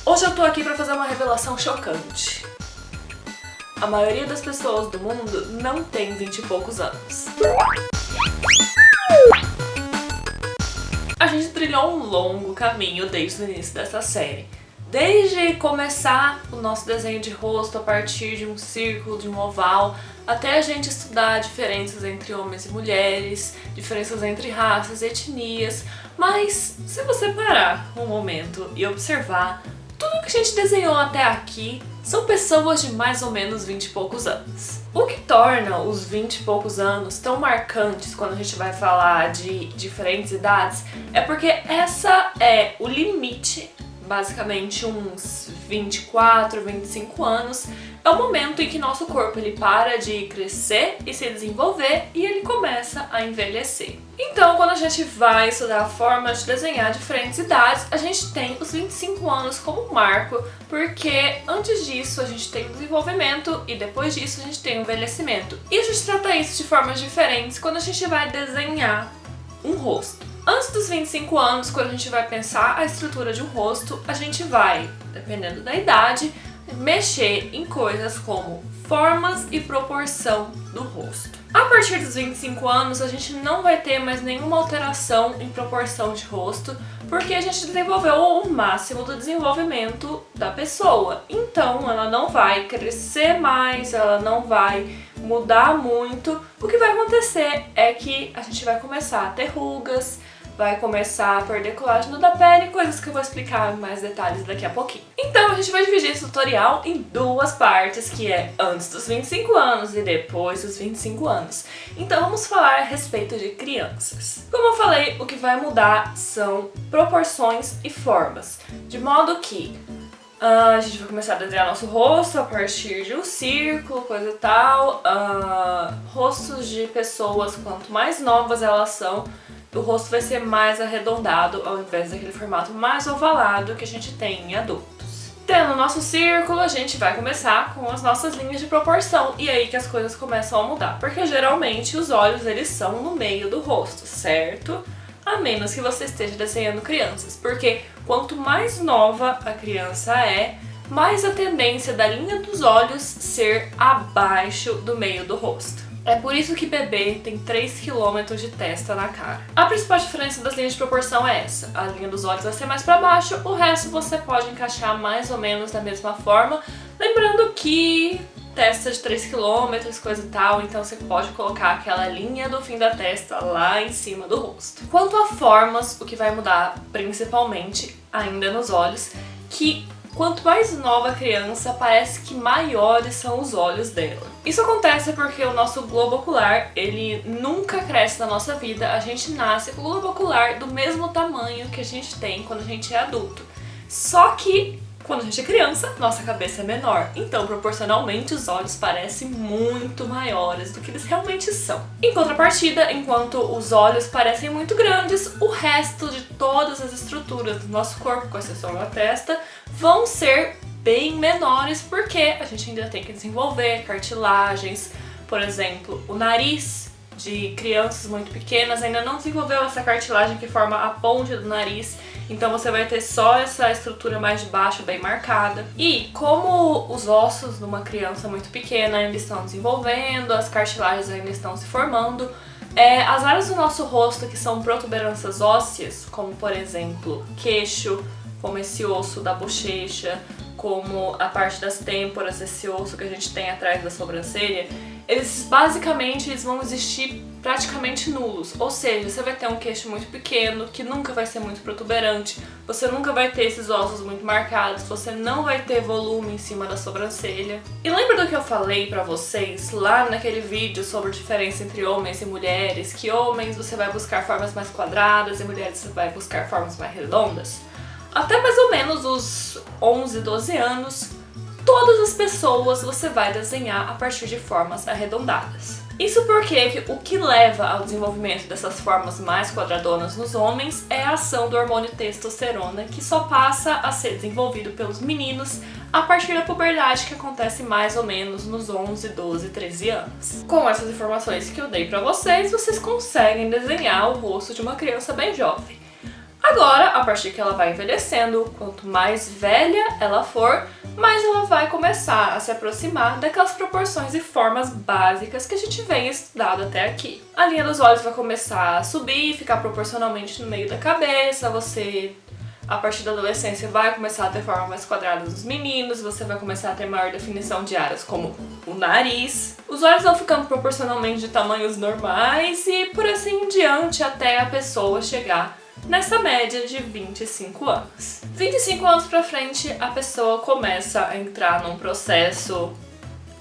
Hoje eu tô aqui pra fazer uma revelação chocante. A maioria das pessoas do mundo não tem 20 e poucos anos. A gente trilhou um longo caminho desde o início dessa série. Desde começar o nosso desenho de rosto a partir de um círculo, de um oval, até a gente estudar diferenças entre homens e mulheres, diferenças entre raças e etnias. Mas se você parar um momento e observar, tudo que a gente desenhou até aqui são pessoas de mais ou menos 20 e poucos anos. O que torna os 20 e poucos anos tão marcantes quando a gente vai falar de diferentes idades é porque essa é o limite, basicamente uns 24, 25 anos, é o momento em que nosso corpo ele para de crescer e se desenvolver e ele começa a envelhecer. Então, quando a gente vai estudar a forma de desenhar diferentes idades, a gente tem os 25 anos como marco, porque antes disso a gente tem o desenvolvimento e depois disso a gente tem o envelhecimento. E a gente trata isso de formas diferentes quando a gente vai desenhar um rosto. Antes dos 25 anos, quando a gente vai pensar a estrutura de um rosto, a gente vai, dependendo da idade, mexer em coisas como formas e proporção do rosto. A partir dos 25 anos, a gente não vai ter mais nenhuma alteração em proporção de rosto, porque a gente desenvolveu o máximo do desenvolvimento da pessoa. Então, ela não vai crescer mais, ela não vai mudar muito. O que vai acontecer é que a gente vai começar a ter rugas, vai começar a perder colágeno da pele, coisas que eu vou explicar em mais detalhes daqui a pouquinho. Então a gente vai dividir esse tutorial em duas partes, que é antes dos 25 anos e depois dos 25 anos. Então vamos falar a respeito de crianças. Como eu falei, o que vai mudar são proporções e formas, de modo que a gente vai começar a desenhar nosso rosto a partir de um círculo, coisa e tal. Rostos de pessoas, quanto mais novas elas são, o rosto vai ser mais arredondado ao invés daquele formato mais ovalado que a gente tem em adultos. Tendo o nosso círculo, a gente vai começar com as nossas linhas de proporção e aí que as coisas começam a mudar, porque geralmente os olhos eles são no meio do rosto, certo? A menos que você esteja desenhando crianças, porque quanto mais nova a criança é, mais a tendência da linha dos olhos ser abaixo do meio do rosto. É por isso que bebê tem 3 km de testa na cara. A principal diferença das linhas de proporção é essa. A linha dos olhos vai ser mais para baixo, o resto você pode encaixar mais ou menos da mesma forma. Lembrando que testa de 3 km, coisa e tal, então você pode colocar aquela linha do fim da testa lá em cima do rosto. Quanto a formas, o que vai mudar principalmente ainda nos olhos, que quanto mais nova a criança, parece que maiores são os olhos dela. Isso acontece porque o nosso globo ocular, ele nunca cresce na nossa vida, a gente nasce com o globo ocular do mesmo tamanho que a gente tem quando a gente é adulto. Só que quando a gente é criança, nossa cabeça é menor, então proporcionalmente os olhos parecem muito maiores do que eles realmente são. Em contrapartida, enquanto os olhos parecem muito grandes, o resto de todas as estruturas do nosso corpo, com exceção da testa, vão ser bem menores porque a gente ainda tem que desenvolver cartilagens. Por exemplo, o nariz de crianças muito pequenas ainda não desenvolveu essa cartilagem que forma a ponte do nariz, então você vai ter só essa estrutura mais de baixo bem marcada. E como os ossos de uma criança muito pequena ainda estão desenvolvendo, as cartilagens ainda estão se formando, as áreas do nosso rosto que são protuberâncias ósseas, como por exemplo queixo, como esse osso da bochecha, como a parte das têmporas, esse osso que a gente tem atrás da sobrancelha, eles basicamente vão existir praticamente nulos, ou seja, você vai ter um queixo muito pequeno, que nunca vai ser muito protuberante, você nunca vai ter esses ossos muito marcados, você não vai ter volume em cima da sobrancelha. E lembra do que eu falei pra vocês lá naquele vídeo sobre a diferença entre homens e mulheres, que homens você vai buscar formas mais quadradas e mulheres você vai buscar formas mais redondas? Até mais ou menos os 11, 12 anos, todas as pessoas você vai desenhar a partir de formas arredondadas. Isso porque o que leva ao desenvolvimento dessas formas mais quadradonas nos homens é a ação do hormônio testosterona, que só passa a ser desenvolvido pelos meninos a partir da puberdade, que acontece mais ou menos nos 11, 12, 13 anos. Com essas informações que eu dei pra vocês, vocês conseguem desenhar o rosto de uma criança bem jovem. Agora, a partir que ela vai envelhecendo, quanto mais velha ela for, mais ela vai começar a se aproximar daquelas proporções e formas básicas que a gente vem estudado até aqui. A linha dos olhos vai começar a subir, ficar proporcionalmente no meio da cabeça, você, a partir da adolescência, vai começar a ter forma mais quadrada dos meninos, você vai começar a ter maior definição de áreas como o nariz. Os olhos vão ficando proporcionalmente de tamanhos normais e por assim em diante até a pessoa chegar nessa média de 25 anos. 25 anos pra frente, a pessoa começa a entrar num processo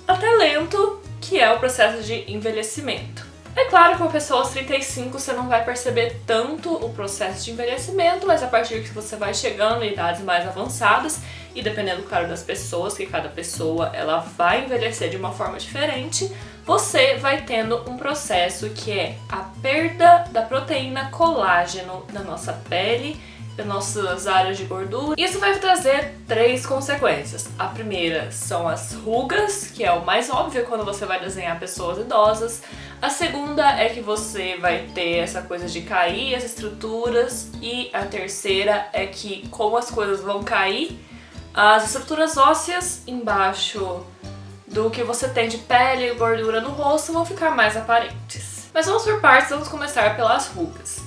até lento, que é o processo de envelhecimento. É claro que uma pessoa aos 35 você não vai perceber tanto o processo de envelhecimento, mas a partir que você vai chegando em idades mais avançadas, e dependendo, claro, das pessoas, que cada pessoa ela vai envelhecer de uma forma diferente, você vai tendo um processo que é a perda da proteína colágeno da nossa pele, das nossas áreas de gordura. Isso vai trazer 3 consequências. A primeira são as rugas, que é o mais óbvio quando você vai desenhar pessoas idosas. A segunda é que você vai ter essa coisa de cair as estruturas. E a terceira é que, como as coisas vão cair, as estruturas ósseas embaixo do que você tem de pele e gordura no rosto vão ficar mais aparentes. Mas vamos por partes, vamos começar pelas rugas.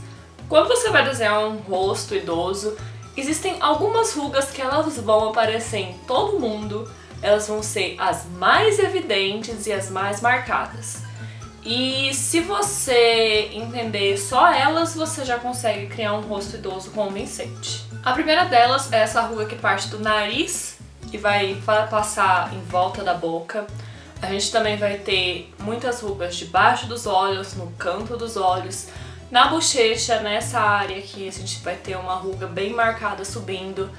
Quando você vai desenhar um rosto idoso, existem algumas rugas que elas vão aparecer em todo mundo, elas vão ser as mais evidentes e as mais marcadas. E se você entender só elas, você já consegue criar um rosto idoso convincente. A primeira delas é essa ruga que parte do nariz e vai passar em volta da boca. A gente também vai ter muitas rugas debaixo dos olhos, no canto dos olhos, na bochecha, nessa área aqui a gente vai ter uma ruga bem marcada subindo,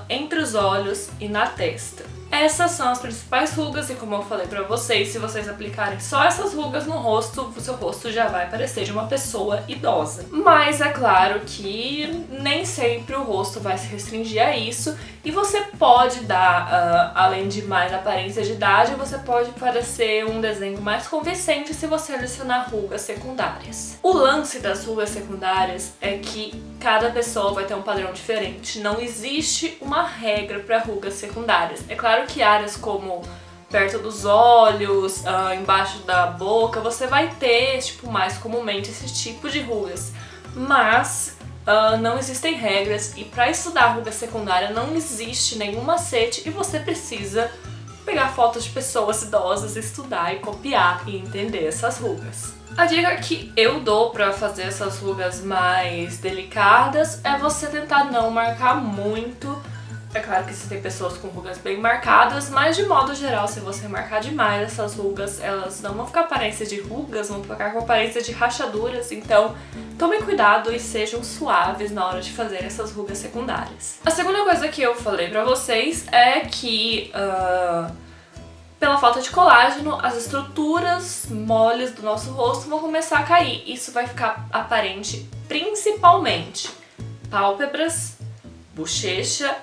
entre os olhos e na testa. Essas são as principais rugas e, como eu falei pra vocês, se vocês aplicarem só essas rugas no rosto, o seu rosto já vai parecer de uma pessoa idosa. Mas é claro que nem sempre o rosto vai se restringir a isso e você pode dar, além de mais aparência de idade, você pode parecer um desenho mais convincente se você adicionar rugas secundárias. O lance das rugas secundárias é que cada pessoa vai ter um padrão diferente. Não existe uma regra para rugas secundárias. É claro que áreas como perto dos olhos, embaixo da boca, você vai ter, mais comumente esse tipo de rugas. Mas não existem regras e para estudar ruga secundária não existe nenhum macete e você precisa pegar fotos de pessoas idosas, estudar e copiar e entender essas rugas. A dica que eu dou pra fazer essas rugas mais delicadas é você tentar não marcar muito. É claro que existem pessoas com rugas bem marcadas, mas de modo geral, se você marcar demais essas rugas, elas não vão ficar aparência de rugas, vão ficar com aparência de rachaduras, então tomem cuidado e sejam suaves na hora de fazer essas rugas secundárias. A segunda coisa que eu falei pra vocês é que pela falta de colágeno, as estruturas moles do nosso rosto vão começar a cair. Isso vai ficar aparente principalmente pálpebras, bochecha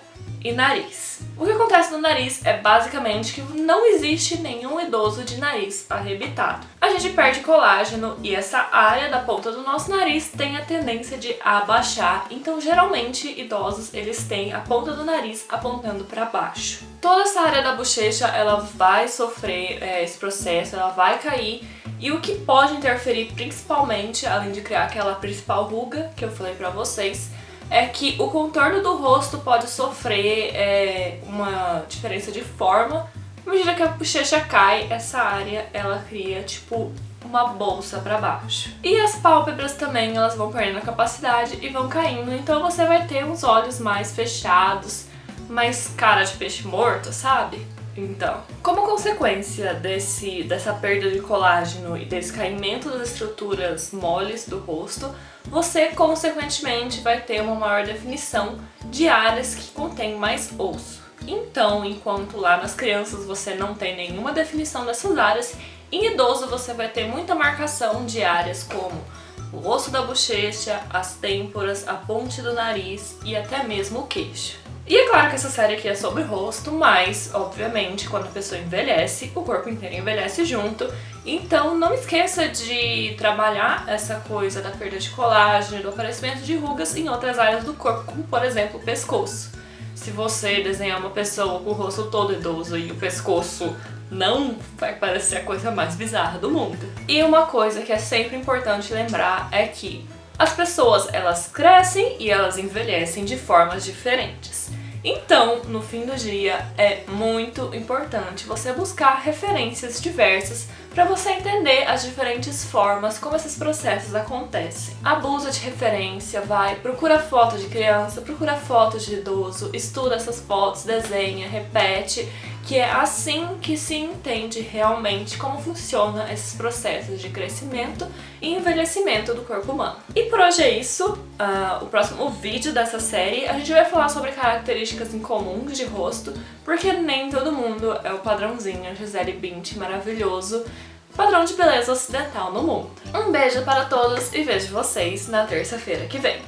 e nariz. O que acontece no nariz é basicamente que não existe nenhum idoso de nariz arrebitado. A gente perde colágeno e essa área da ponta do nosso nariz tem a tendência de abaixar, então geralmente idosos eles têm a ponta do nariz apontando para baixo. Toda essa área da bochecha ela vai sofrer esse processo, ela vai cair e o que pode interferir principalmente, além de criar aquela principal ruga que eu falei para vocês, é que o contorno do rosto pode sofrer uma diferença de forma. À medida que a bochecha cai, essa área ela cria uma bolsa para baixo. E as pálpebras também elas vão perdendo a capacidade e vão caindo, então você vai ter uns olhos mais fechados, mais cara de peixe morto, sabe? Então, como consequência dessa perda de colágeno e desse caimento das estruturas moles do rosto, você consequentemente vai ter uma maior definição de áreas que contêm mais osso. Então, enquanto lá nas crianças você não tem nenhuma definição dessas áreas, em idoso você vai ter muita marcação de áreas como o osso da bochecha, as têmporas, a ponte do nariz e até mesmo o queixo. E é claro que essa série aqui é sobre o rosto, mas, obviamente, quando a pessoa envelhece, o corpo inteiro envelhece junto. Então não esqueça de trabalhar essa coisa da perda de colágeno, do aparecimento de rugas em outras áreas do corpo, como por exemplo o pescoço. Se você desenhar uma pessoa com o rosto todo idoso e o pescoço não, vai parecer a coisa mais bizarra do mundo. E uma coisa que é sempre importante lembrar é que as pessoas, elas crescem e elas envelhecem de formas diferentes. Então, no fim do dia, é muito importante você buscar referências diversas para você entender as diferentes formas como esses processos acontecem. Abusa de referência, procura foto de criança, procura foto de idoso, estuda essas fotos, desenha, repete, que é assim que se entende realmente como funcionam esses processos de crescimento e envelhecimento do corpo humano. E por hoje é isso. O próximo vídeo dessa série a gente vai falar sobre características incomuns de rosto, porque nem todo mundo é o padrãozinho Gisele Bündchen maravilhoso, padrão de beleza ocidental no mundo. Um beijo para todos e vejo vocês na terça-feira que vem.